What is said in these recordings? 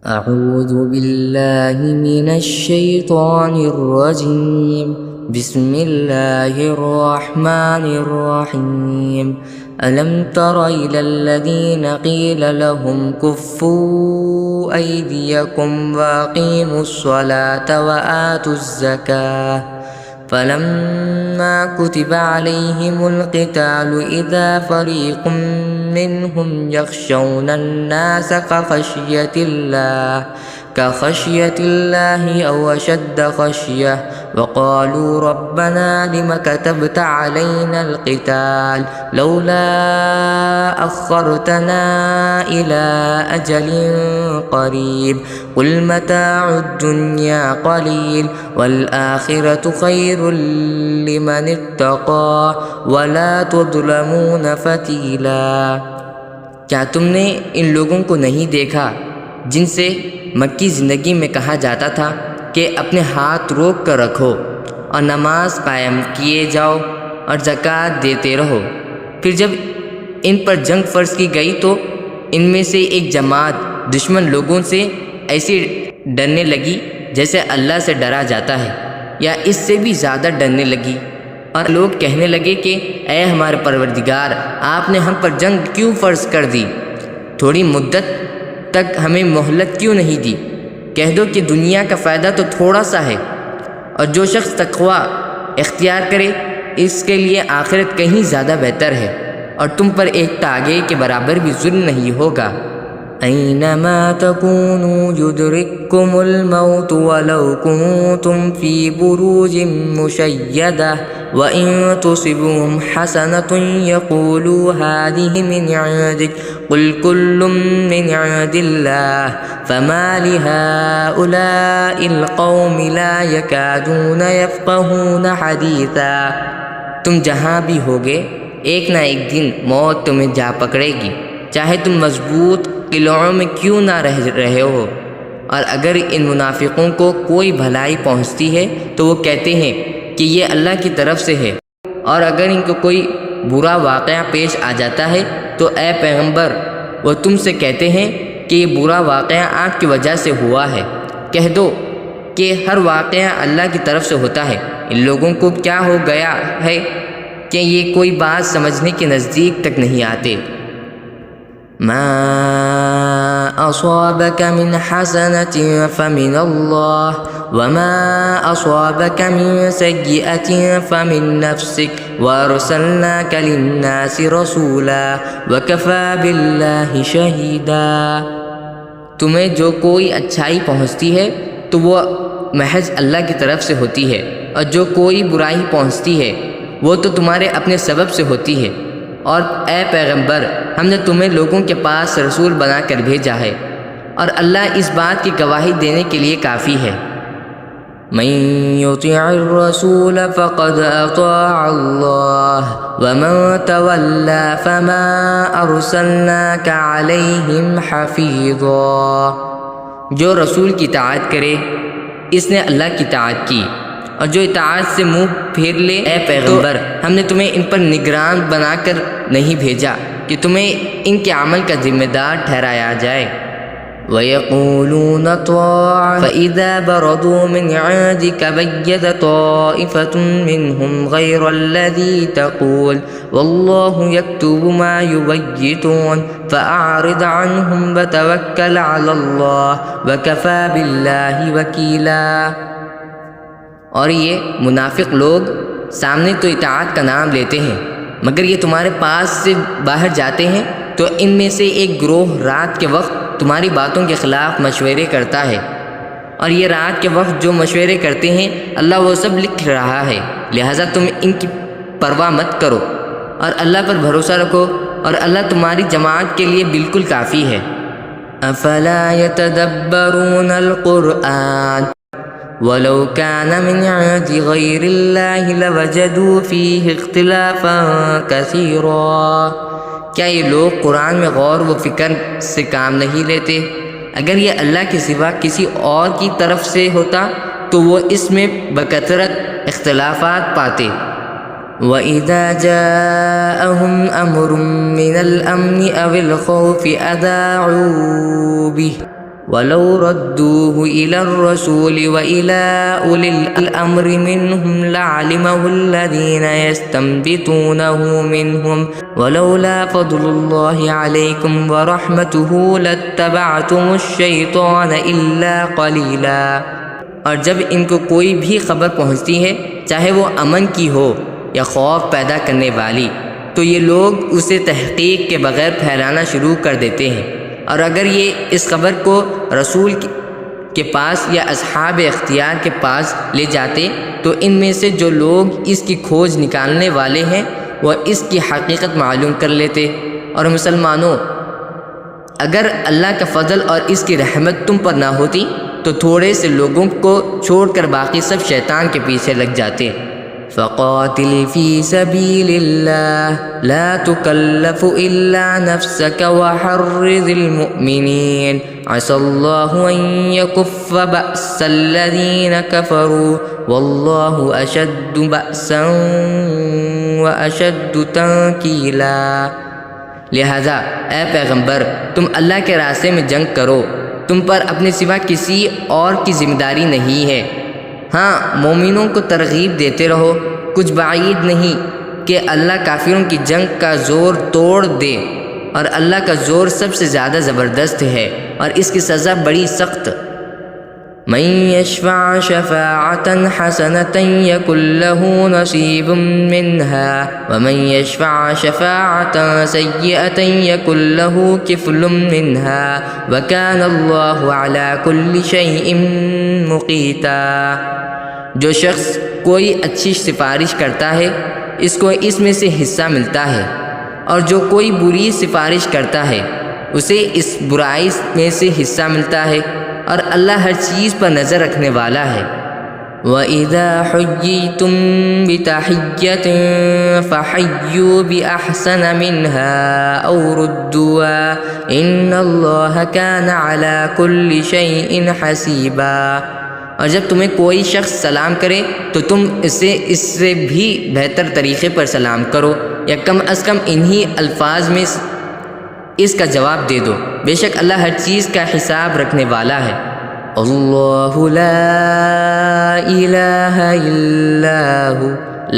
أعوذ بالله من الشيطان الرجيم بسم الله الرحمن الرحيم ألم تر إلى الذين قيل لهم كفوا أيديكم وأقيموا الصلاة وآتوا الزكاة فلما كتب عليهم القتال إذا فريق منهم يخشون الناس كخشية الله أو أشد خشية وقالوا ربنا لم كتبت علينا القتال لولا أخرتنا إلى أجل قريب قل متاع الدنيا قليل والآخرة خير لمن اتقى ولا تظلمون فتیلا۔ کیا تم نے ان لوگوں کو نہیں دیکھا جن سے مکی زندگی میں کہا جاتا تھا کہ اپنے ہاتھ روک کر رکھو اور نماز قائم کیے جاؤ اور زکوٰۃ دیتے رہو، پھر جب ان پر جنگ فرض کی گئی تو ان میں سے ایک جماعت دشمن لوگوں سے ایسی ڈرنے لگی جیسے اللہ سے ڈرا جاتا ہے یا اس سے بھی زیادہ ڈرنے لگی، اور لوگ کہنے لگے کہ اے ہمارے پروردگار، آپ نے ہم پر جنگ کیوں فرض کر دی؟ تھوڑی مدت تک ہمیں مہلت کیوں نہیں دی؟ کہہ دو کہ دنیا کا فائدہ تو تھوڑا سا ہے، اور جو شخص تقوی اختیار کرے اس کے لیے آخرت کہیں زیادہ بہتر ہے، اور تم پر ایک تاغے کے برابر بھی ظلم نہیں ہوگا۔ اینما تکونوا یدرککم الموت ولو کنتم فی بروج مشیدہ وَإِن تُصِبْهُمْ حَسَنَةٌ يَقُولُوا هَٰذِهِ مِنْ عِندِكَ قُلْ كُلٌّ مِّنْ عِندِ اللَّهِ فَمَا لِهَٰؤُلَاءِ الْقَوْمِ لَا يَكَادُونَ يَفْقَهُونَ حَدِيثًا۔ تم جہاں بھی ہوگے ایک نہ ایک دن موت تمہیں جا پکڑے گی، چاہے تم مضبوط قلعوں میں کیوں نہ رہے ہو۔ اور اگر ان منافقوں کو کوئی بھلائی پہنچتی ہے تو وہ کہتے ہیں کہ یہ اللہ کی طرف سے ہے، اور اگر ان کو کوئی برا واقعہ پیش آ جاتا ہے تو اے پیغمبر وہ تم سے کہتے ہیں کہ یہ برا واقعہ آپ کی وجہ سے ہوا ہے۔ کہہ دو کہ ہر واقعہ اللہ کی طرف سے ہوتا ہے، ان لوگوں کو کیا ہو گیا ہے کہ یہ کوئی بات سمجھنے کے نزدیک تک نہیں آتے۔ ما أصابك من حسنة فمن الله وما أصابك من سيئة فمن نفسك وأرسلناك للناس رسولا وكفى بالله شهيدا۔ تمہیں جو کوئی اچھائی پہنچتی ہے تو وہ محض اللہ کی طرف سے ہوتی ہے، اور جو کوئی برائی پہنچتی ہے وہ تو تمہارے اپنے سبب سے ہوتی ہے، اور اے پیغمبر ہم نے تمہیں لوگوں کے پاس رسول بنا کر بھیجا ہے، اور اللہ اس بات کی گواہی دینے کے لیے کافی ہے۔ من يطع الرسول فقد اطاع الله ومن تولى فما ارسلناك عليهم حفيظا۔ جو رسول کی اطاعت کرے اس نے اللہ کی اطاعت کی، اور جو اطاعت سے منہ پھیر لے اے پیغمبر ہم نے تمہیں ان پر نگران بنا کر نہیں بھیجا کہ تمہیں ان کے عمل کا ذمہ دار ٹھہرایا جائے۔ وَيَقُولُونَ طَاعَةٌ فَإِذَا بَرَزُوا مِنْ عِندِكَ بَيَّتَ طَائِفَةٌ مِّنْهُمْ غَيْرَ الَّذِي تَقُولُ وَاللَّهُ يَكْتُبُ مَا يُبَيِّتُونَ فَأَعْرِضْ عَنْهُمْ وَتَوَكَّلْ عَلَى اللَّهِ وَكَفَى بِاللَّهِ وَكِيلًا۔ اور یہ منافق لوگ سامنے تو اطاعت کا نام لیتے ہیں، مگر یہ تمہارے پاس سے باہر جاتے ہیں تو ان میں سے ایک گروہ رات کے وقت تمہاری باتوں کے خلاف مشورے کرتا ہے، اور یہ رات کے وقت جو مشورے کرتے ہیں اللہ وہ سب لکھ رہا ہے، لہٰذا تم ان کی پرواہ مت کرو اور اللہ پر بھروسہ رکھو، اور اللہ تمہاری جماعت کے لیے بالکل کافی ہے۔ افلا يتدبرون القرآن وَلَوْ كَانَ مِنْ عِندِ غَيْرِ اللَّهِ لَوَجَدُوا فِيهِ اخْتِلَافًا كَثِيرًا۔ کیا یہ لوگ قرآن میں غور و فکر سے کام نہیں لیتے؟ اگر یہ اللہ کے سوا کسی اور کی طرف سے ہوتا تو وہ اس میں بکثرت اختلافات پاتے۔ وَإِذَا جَاءَهُمْ أَمْرٌ مِّنَ الْأَمْنِ أَوِ الْخَوْفِ أَذَاعُوا بِهِ وَلَوْ رَدُّوهُ إِلَى الرَّسُولِ وَإِلَى أُولِي الْأَمْرِ مِنْهُمْ لَعَلِمَهُ الَّذِينَ يَسْتَنبِطُونَهُ مِنْهُمْ وَلَوْلَا فَضْلُ اللَّهِ عَلَيْكُمْ وَرَحْمَتُهُ لَاتَّبَعْتُمُ الشَّيْطَانَ إِلَّا قَلِيلًا۔ اور جب ان کو کوئی بھی خبر پہنچتی ہے، چاہے وہ امن کی ہو یا خوف پیدا کرنے والی، تو یہ لوگ اسے تحقیق کے بغیر پھیلانا شروع کر دیتے ہیں، اور اگر یہ اس خبر کو رسول کے پاس یا اصحاب اختیار کے پاس لے جاتے تو ان میں سے جو لوگ اس کی کھوج نکالنے والے ہیں وہ اس کی حقیقت معلوم کر لیتے۔ اور مسلمانوں، اگر اللہ کا فضل اور اس کی رحمت تم پر نہ ہوتی تو تھوڑے سے لوگوں کو چھوڑ کر باقی سب شیطان کے پیچھے لگ جاتے۔ فقاتل فی سبیل اللہ لا تکلف الا نفسک وحرض المؤمنین عسى اللہ ان یکف بأس الذین کفروا واللہ اشد بأسا واشد تنکیلا۔ لہذا اے پیغمبر، تم اللہ کے راستے میں جنگ کرو، تم پر اپنے سوا کسی اور کی ذمہ داری نہیں ہے۔ ہاں، مومنوں کو ترغیب دیتے رہو، کچھ بعید نہیں کہ اللہ کافروں کی جنگ کا زور توڑ دے، اور اللہ کا زور سب سے زیادہ زبردست ہے اور اس کی سزا بڑی سخت۔ من یشفع شفاعة حسنة یکن له نصیب منها ومن یشفع شفاعة سیئة یکن له کفل منها وکان اللہ علی کل شیء مقیتا۔ جو شخص کوئی اچھی سفارش کرتا ہے اس کو اس میں سے حصہ ملتا ہے، اور جو کوئی بری سفارش کرتا ہے اسے اس برائی میں سے حصہ ملتا ہے، اور اللہ ہر چیز پر نظر رکھنے والا ہے۔ وَإِذَا حُيِّيتُم بِتَحِيَّةٍ فَحَيُّوا بِأَحْسَنَ مِنْهَا أَوْ رُدُّوهَا إِنَّ اللَّهَ كَانَ عَلَى كُلِّ شَيْءٍ حَسِيبًا۔ اور جب تمہیں کوئی شخص سلام کرے تو تم اس سے بھی بہتر طریقے پر سلام کرو، یا کم از کم انہی الفاظ میں اس کا جواب دے دو، بے شک اللہ ہر چیز کا حساب رکھنے والا ہے۔ اللہ لا الہ الا ہو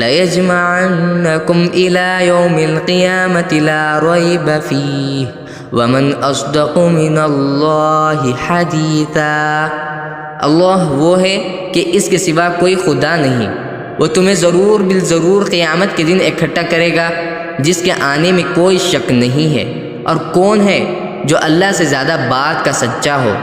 لَيَجْمَعَنَّكُمْ إِلَى يَوْمِ الْقِيَامَةِ لَا رَيْبَ فِيهِ وَمَنْ أَصْدَقُ مِنَ اللَّهِ حَدِيثًا۔ اللہ وہ ہے کہ اس کے سوا کوئی خدا نہیں، وہ تمہیں ضرور بالضرور قیامت کے دن اکٹھا کرے گا جس کے آنے میں کوئی شک نہیں ہے، اور کون ہے جو اللہ سے زیادہ بات کا سچا ہو۔